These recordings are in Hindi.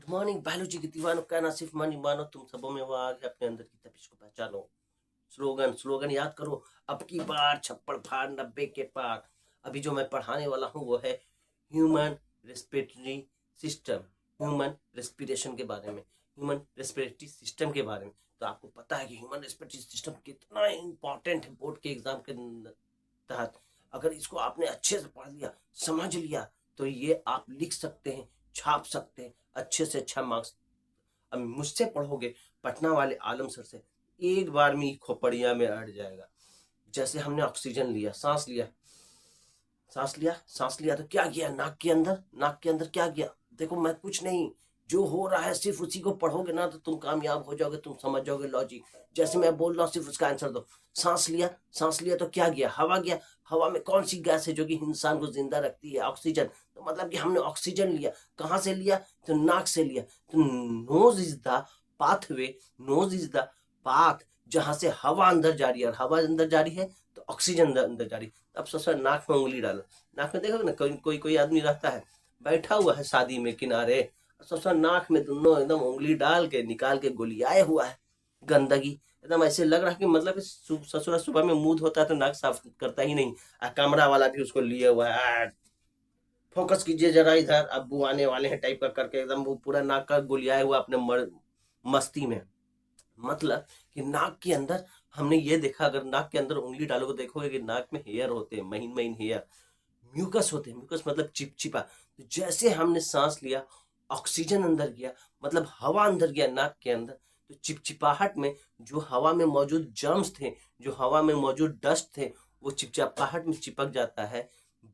मॉर्निंग बायोलॉजी के दीवानों, कहना सिर्फ मानी मानो, तुम सबों में वो आग है, अपने अंदर की तपिश को पहचानो। स्लोगन स्लोगन याद करो, अब की बार छप्पड़ फाड़ 90 के पार। अभी जो मैं पढ़ाने वाला हूँ वो है human respiratory system, human respiration के बारे में, ह्यूमन रेस्पिरेटरी सिस्टम के बारे में। तो आपको पता है कि ह्यूमन रेस्पिरेटरी सिस्टम कितना इंपॉर्टेंट है बोर्ड के एग्जाम के तहत। अगर इसको आपने अच्छे से पढ़ लिया, समझ लिया, तो ये आप लिख सकते हैं, छाप सकते हैं, अच्छे से अच्छा मार्क्स। अब मुझसे पढ़ोगे, पटना वाले आलम सर से, एक बार में खोपड़िया में अड़ जाएगा। जैसे हमने ऑक्सीजन लिया, सांस लिया, सांस लिया तो क्या किया, नाक के अंदर क्या किया। देखो, मैं कुछ नहीं, जो हो रहा है सिर्फ उसी को पढ़ोगे ना तो तुम कामयाब हो जाओगे, तुम समझ जाओगे लॉजिक। जैसे मैं बोल रहा हूँ सिर्फ उसका आंसर दो। सांस लिया तो क्या गया, हवा गया। हवा में कौन सी गैस है जो कि इंसान को जिंदा रखती है? ऑक्सीजन। तो मतलब कि हमने ऑक्सीजन लिया, कहाँ से लिया? तो नाक से लिया। तो nose is the pathway, nose is the path जहां से हवा अंदर जा रही है, और हवा अंदर जा रही है तो ऑक्सीजन अंदर जा रही है। अब सोचो, नाक में उंगली डालो, नाक में देखो ना, कोई आदमी रहता है बैठा हुआ है शादी में किनारे, सोचो नाक में दोनों एकदम उंगली डाल के निकाल के गोलियाए हुआ है, गंदगी एकदम ऐसे लग रहा है कि मतलब ससुरा सुबह में मुंह होता है तो नाक साफ करता ही नहीं। कमरा वाला भी उसको लिए हुआ है। फोकस कीजिए जरा इधर, अब्बू आने वाले हैं टाइप का करके एकदम वो पूरा नाक का गोलियाए हुआ अपने मस्ती में। मतलब कि नाक के अंदर हमने ये देखा, अगर नाक के अंदर उंगली डालोगे देखोगे कि नाक में हेयर होते हैं, महीन महीन हेयर, म्यूकस होते हैं। म्यूकस मतलब चिपचिपा। तो जैसे हमने सांस लिया, ऑक्सीजन अंदर गया, मतलब हवा अंदर गया नाक के अंदर, तो चिपचिपाहट में जो हवा में मौजूद जर्म्स थे, जो हवा में मौजूद डस्ट थे, वो चिपचिपाहट में चिपक जाता है।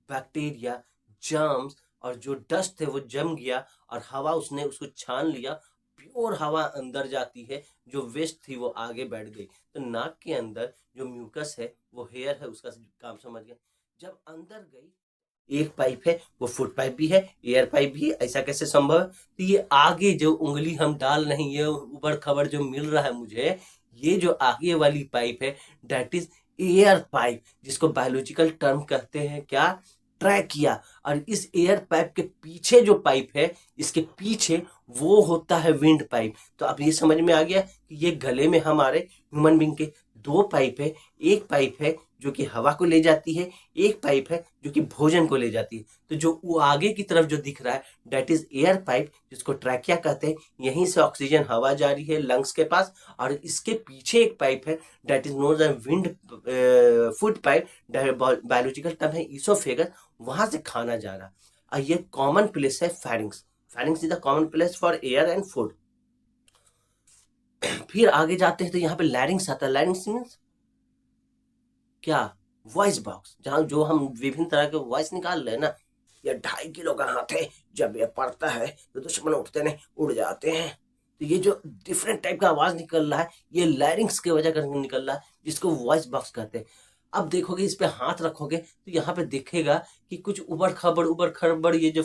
बैक्टीरिया, जर्म्स और जो डस्ट थे वो जम गया, और हवा उसने उसको छान लिया, प्योर हवा अंदर जाती है, जो वेस्ट थी वो आगे बैठ गई। तो नाक के अंदर जो म्यूकस है वो हेयर है, उसका काम समझ गया। जब अंदर गई, एक पाइप है, वो फुट पाइप भी है, एयर पाइप भी है। ऐसा कैसे संभव है? तो ये आगे जो उंगली हम डाल रहे हैं, ये उबड़ खबर जो मिल रहा है मुझे, ये जो आगे वाली पाइप है, दैट इज एयर पाइप, जिसको बायोलॉजिकल टर्म कहते हैं क्या? ट्रैकिया। और इस एयर पाइप के पीछे जो पाइप है, इसके पीछे, वो होता है विंड पाइप। तो अब ये समझ में आ गया कि ये गले में हमारे ह्यूमन बींग के दो पाइप है। एक पाइप है जो कि हवा को ले जाती है, एक पाइप है जो कि भोजन को ले जाती है। तो जो वो आगे की तरफ जो दिख रहा है, डेट इज एयर पाइप, जिसको ट्रैकिया कहते हैं। यहीं से ऑक्सीजन हवा जा रही है लंग्स के पास, और इसके पीछे एक पाइप है, that is known as wind food pipe, biological term है ईसोफेगस, वहां से खाना जा रहा। और ये कॉमन प्लेस है pharynx. Pharynx is the common place for air and food. फिर आगे जाते हैं तो यहाँ पे लैरिंग्स आता है। लैरिंग्स मीन्स क्या? वॉइस बॉक्स, जहां जो हम विभिन्न तरह के वॉइस निकाल रहे हैं ना। ये 2.5 किलो का हाथ है, जब ये पड़ता है तो दुश्मन उठते नहीं, उड़ जाते हैं। तो ये जो डिफरेंट टाइप का आवाज निकल रहा है, ये लैरिंग्स की वजह कर निकल रहा है, जिसको वॉइस बॉक्स कहते हैं। अब देखोगे, इस पे हाथ रखोगे तो यहाँ पे दिखेगा कि कुछ उबड़ खबड़ ये जो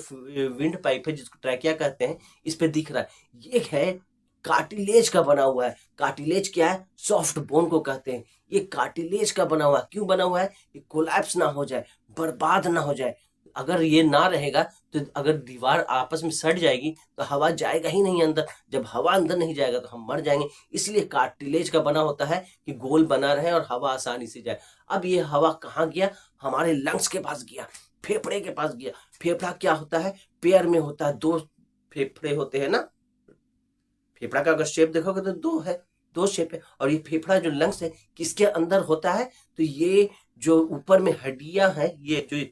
विंड पाइप है, जिसको ट्रैकिया कहते हैं, इस पे दिख रहा है। ये है कार्टिलेज का बना हुआ है। कार्टिलेज क्या है? सॉफ्ट बोन को कहते हैं। ये कार्टिलेज का बना हुआ है। क्यों बना हुआ है? ये कोलैप्स ना हो जाए, बर्बाद ना हो जाए। अगर ये ना रहेगा तो अगर दीवार आपस में सट जाएगी तो हवा जाएगा ही नहीं अंदर। जब हवा अंदर नहीं जाएगा तो हम मर जाएंगे। इसलिए कार्टिलेज का बना होता है कि गोल बना रहे और हवा आसानी से जाए। अब ये हवा कहाँ गया? हमारे लंग्स के पास गया, फेफड़े के पास गया। फेफड़ा क्या होता है? पेयर में होता है, दो फेफड़े होते हैं ना। फेफड़ा का अगर शेप देखोगे तो दो है, दो शेप है। और ये फेफड़ा जो लंग्स है, किसके अंदर होता है? तो ये जो ऊपर में हड्डियां हैं, ये जो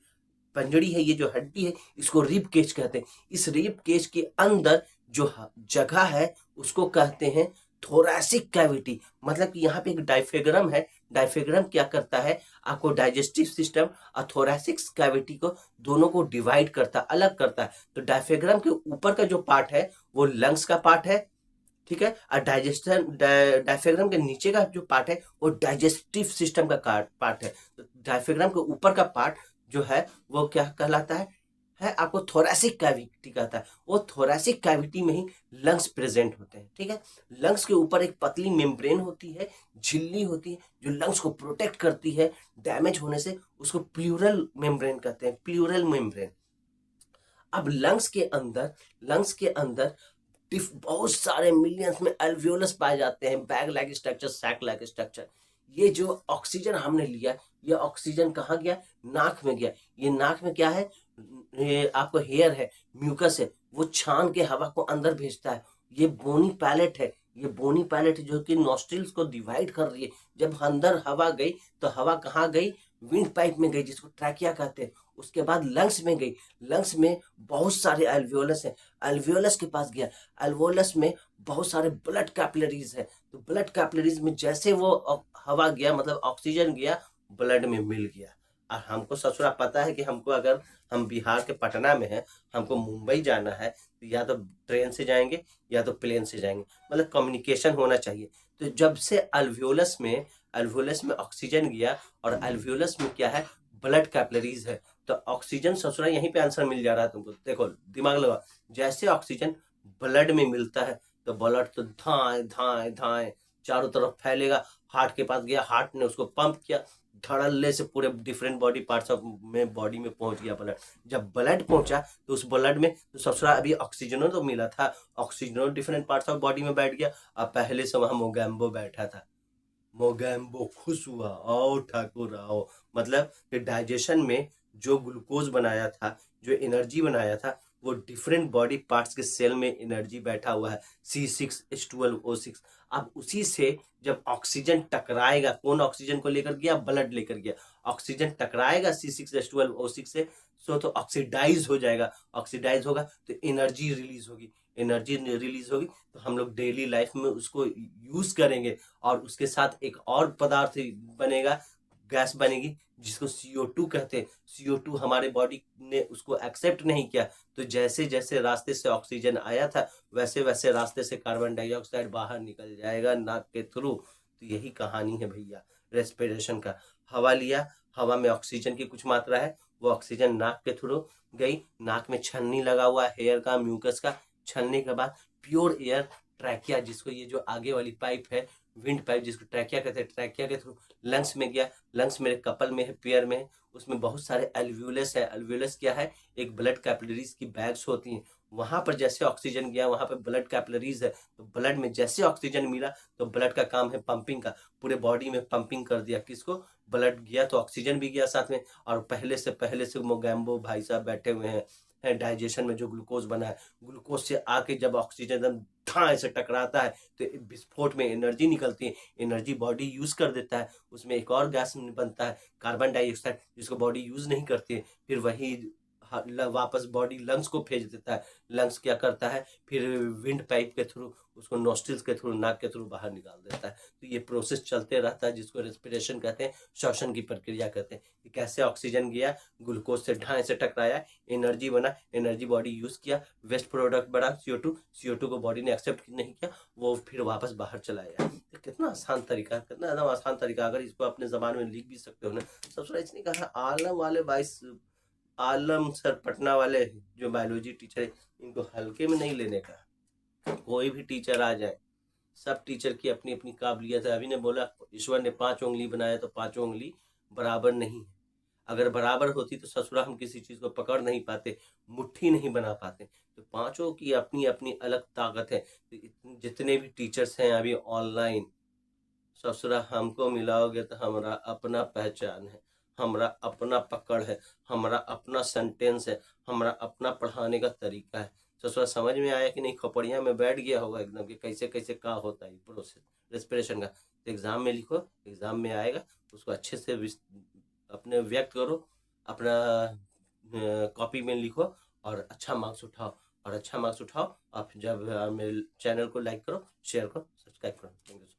पंजड़ी है, ये जो हड्डी है, इसको रिब केज कहते हैं। इस रिब केज के अंदर जो जगह है, उसको कहते हैं थोरैसिक कैविटी। मतलब कि यहाँ पे एक डायफ्राम है। डायफ्राम क्या करता है? आपको डाइजेस्टिव सिस्टम और थोरैसिक कैविटी को, दोनों को डिवाइड करता है, अलग करता है। तो डायफ्राम के ऊपर का जो पार्ट है वो लंग्स का पार्ट है, ठीक है। और डायफ्राम के नीचे का जो पार्ट है वो डाइजेस्टिव सिस्टम का पार्ट है। तो डायफ्राम के ऊपर का पार्ट जो है वो क्या कहलाता है आपको थोरैसिक कैविटी कहता है। वो थोरैसिक कैविटी में ही लंग्स प्रेजेंट होते हैं, ठीक है। लंग्स के ऊपर एक पतली मेम्ब्रेन होती है, झिल्ली होती है, जो लंग्स को प्रोटेक्ट करती है डैमेज होने से। उसको प्लूरल मेम्ब्रेन कहते हैं, प्लूरल मेम्ब्रेन। अब लंग्स के अंदर बहुत सारे मिलियंस में एल्वियोलस पाए जाते हैं, bag like structure, sac like structure. ये जो ऑक्सीजन हमने लिया, ये ऑक्सीजन कहाँ गया? नाक में गया। ये नाक में क्या है? ये आपको हेयर है, म्यूकस है, वो छान के हवा को अंदर भेजता है। ये बोनी पैलेट है, ये बोनी पैलेट जो कि नॉस्ट्रिल्स को डिवाइड कर रही है। जब अंदर हवा गई तो हवा कहाँ गई? विंड पाइप में गई, जिसको ट्रैकिया कहते हैं। उसके बाद लंग्स में गई, लंग्स में बहुत सारे एल्वियोलस हैं, एल्वियोलस के पास गया, एल्वियोलस में बहुत सारे ब्लड कैपिलरीज है। तो ब्लड कैपिलरीज में जैसे वो हवा गया, मतलब ऑक्सीजन गया, ब्लड में मिल गया। और हमको ससुरा पता है कि हमको, अगर हम बिहार के पटना में हैं, हमको मुंबई जाना है, तो या तो ट्रेन से जाएंगे या तो प्लेन से जाएंगे, मतलब कम्युनिकेशन होना चाहिए। तो जब से अल्वियोलस में ऑक्सीजन गया, और अल्वियोलस में क्या है? ब्लड कैपिलरीज है, तो ऑक्सीजन ससुरा यहीं पे आंसर मिल जा रहा है तुमको। देखो दिमाग लगा, जैसे ऑक्सीजन ब्लड में मिलता है तो ब्लड तो धाए धाए धाए चारों तरफ फैलेगा। हार्ट के पास गया, हार्ट ने उसको पंप किया, धड़ल्ले से पूरे डिफरेंट बॉडी पार्ट्स ऑफ में बॉडी में पहुंच गया ब्लड। जब ब्लड पहुंचा तो उस ब्लड में तो ससुरा अभी ऑक्सीजन तो मिला था, oxygen different parts of body में बैठ गया। अब पहले से वहां मोगैम्बो बैठा था, मोगैम्बो खुश हुआ, आओ ठाकुर आओ। मतलब डाइजेशन में जो ग्लूकोज बनाया था, जो एनर्जी बनाया था, वो डिफरेंट बॉडी पार्ट्स के सेल में एनर्जी बैठा हुआ है, C6H12O6। अब उसी से जब ऑक्सीजन टकराएगा, कौन ऑक्सीजन को लेकर गया? ब्लड लेकर गया। ऑक्सीजन टकराएगा C6H12O6 से, सो तो ऑक्सीडाइज हो जाएगा, ऑक्सीडाइज होगा तो एनर्जी रिलीज होगी, एनर्जी रिलीज होगी तो हम लोग डेली लाइफ में उसको यूज करेंगे। और उसके साथ एक और पदार्थ बनेगा, गैस बनेगी, जिसको CO2 कहते हैं। CO2 हमारे बॉडी ने उसको एक्सेप्ट नहीं किया, तो जैसे जैसे रास्ते से ऑक्सीजन आया था, वैसे वैसे रास्ते से कार्बन डाइऑक्साइड बाहर निकल जाएगा नाक के थ्रू। तो यही कहानी है भैया रेस्पिरेशन का। हवा लिया, हवा में ऑक्सीजन की कुछ मात्रा है, वो ऑक्सीजन नाक के थ्रू गई, नाक में छन्नी लगा हुआ है हेयर का, म्यूकस का। छलने के बाद प्योर एयर, ट्रैकिया, जिसको ये जो आगे वाली पाइप है, विंड पाइप, जिसको ट्रैकिया कहते हैं, ट्रैकिया के थ्रू लंग्स में गया। लंग्स मेरे कपल में है, पेयर में है, उसमें बहुत सारे एल्वियोलस है। एल्वियोलस क्या है? एक ब्लड कैपिलरीज की बैग्स होती हैं। वहां पर जैसे ऑक्सीजन गया, वहां पर ब्लड कैपिलरीज है, तो ब्लड में जैसे ऑक्सीजन मिला तो ब्लड का काम है पंपिंग का, पूरे बॉडी में पंपिंग कर दिया। किसको? ब्लड गया तो ऑक्सीजन भी गया साथ में। और पहले से मोगैम्बो भाई साहब बैठे हुए हैं, डाइजेशन में जो ग्लूकोज बना है, ग्लूकोज से आके जब ऑक्सीजन एकदम ठाए से टकराता है तो विस्फोट में एनर्जी निकलती है, एनर्जी बॉडी यूज कर देता है। उसमें एक और गैस बनता है, कार्बन डाइऑक्साइड, जिसको बॉडी यूज नहीं करती है। फिर वही वापस बॉडी लंग्स को भेज देता है। लंग्स क्या करता है? फिर विंड पाइप के थ्रू उसको नोस्ट्रिल्स के थ्रू, नाक के थ्रू बाहर निकाल देता है। तो ये प्रोसेस चलते रहता है, जिसको रेस्पिरेशन कहते हैं, श्वसन की प्रक्रिया कहते हैं। कि कैसे ऑक्सीजन गया, ग्लूकोज से ढाई से टकराया, एनर्जी बना, एनर्जी बॉडी यूज किया, वेस्ट प्रोडक्ट बना CO2 को बॉडी ने एक्सेप्ट नहीं किया, वो फिर वापस बाहर चला गया। कितना आसान तरीका, कितना एकदम आसान तरीका। अगर इसको अपने जबान में लिख भी सकते हो ना। सबसे इसने कहा आलम वाले 22 आलम सर पटना वाले जो बायोलॉजी टीचर है, इनको हल्के में नहीं लेने का। कोई भी टीचर आ जाए, सब टीचर की अपनी अपनी काबिलियत है। अभी ने बोला ईश्वर ने 5 उंगली बनाया तो 5 उंगली बराबर नहीं है। अगर बराबर होती तो ससुरा हम किसी चीज को पकड़ नहीं पाते, मुट्ठी नहीं बना पाते। तो पांचों की अपनी अपनी अलग ताकत है। तो जितने भी टीचर्स हैं अभी ऑनलाइन, ससुरा हमको मिलाओगे तो हमारा अपना पहचान है, हमारा अपना पकड़ है, हमारा अपना सेंटेंस है, हमारा अपना पढ़ाने का तरीका है। ससुरा समझ में आया कि नहीं? खोपड़िया में बैठ गया होगा एकदम कि कैसे कैसे क्या होता है प्रोसेस रेस्पिरेशन का। तो एग्जाम में लिखो, एग्जाम में आएगा, उसको अच्छे से अपने व्यक्त करो, अपना कॉपी में लिखो और अच्छा मार्क्स उठाओ। और अच्छा मार्क्स उठाओ आप जब मेरे चैनल को लाइक करो, शेयर करो, सब्सक्राइब करो। Thank you.